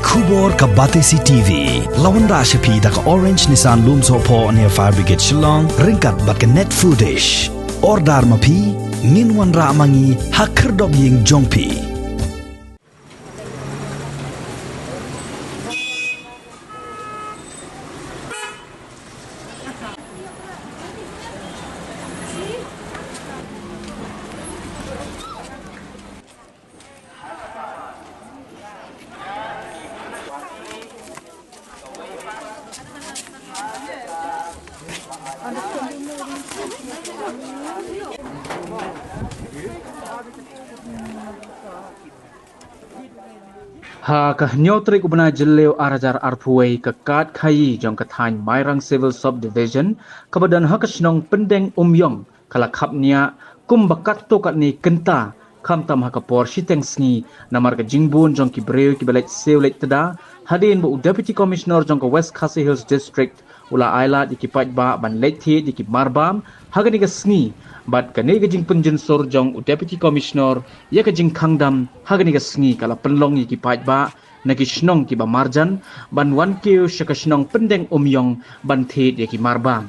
Kubor ka Batesi TV. Lawan Rashapi da ka Orange Nissan Looms Hopo near Fire Brigade Shillong. Ringkat bat ka net foodish. Ordar mapi. Minwan ra mangi hakerdog ying jongpi. Ha ka nyotrik ubna jeleu arajar arpuai ke kat Khaïi jong katany Mairang Civil Subdivision kebadan ha kasnong Pyndengumïong kala Khapngiah kum bakat to kat ni kenta kam tam ha kapor siteng sngi namar ka jingbun jong ki breu ki balait seulet tada hadin bu Deputy Commissioner jong ka West Khasi Hills District ula aila di ki Paidbah ban lethi di ki marbam hagani ka sngi bat ka ne gajing penjensor jong Deputy Commissioner ya ka jing khangdam hagani ka sngi kala penlong ki Paidbah na ki snong ki ba marjan ban wan kiu shaka snong Pyndengumïong ban the ya ki marbam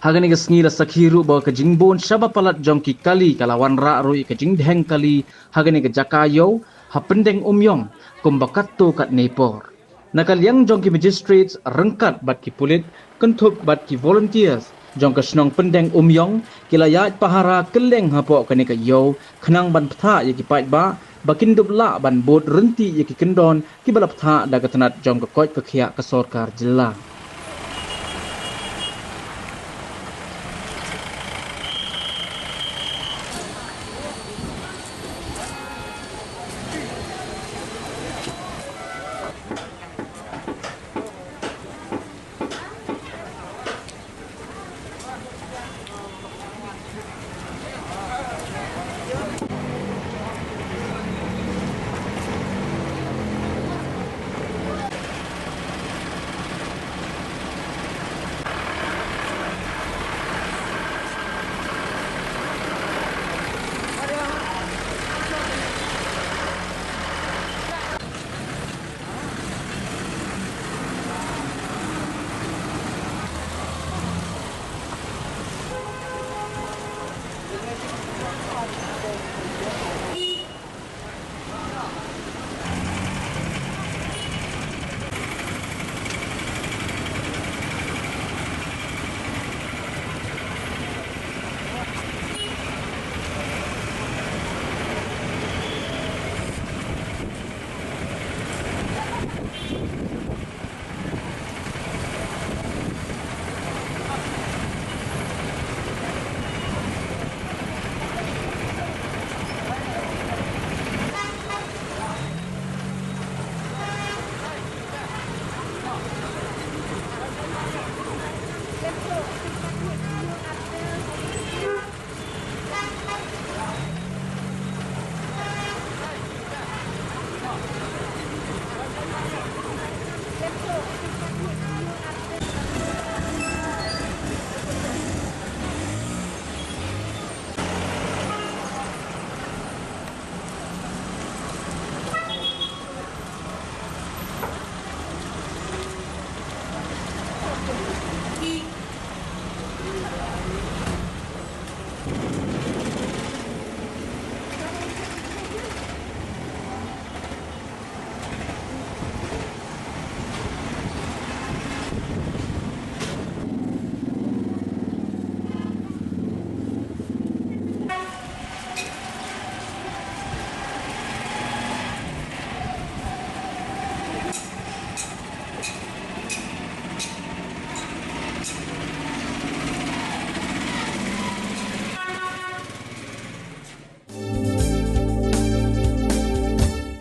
hagani ka sngi la sakhiru ba ka jingbon shaba palat jong ki kali kala wan ra roi ka jing dheng kali hagani ka jakayo ha Pyndengumïong kumbakat to kat nepor nakal yang jong ki magistrates rengkat bat ki pulit kentup bat ki volunteers jong ka snong Pyndengumïong kila yat pahara keleng hapo kani ka yo khnang ban ptha ye ki Paidbah bakin dubla ban bot renti ye ki kendon ki balap tha da ka tanat jong ka koj ka khia ka sorkar jilla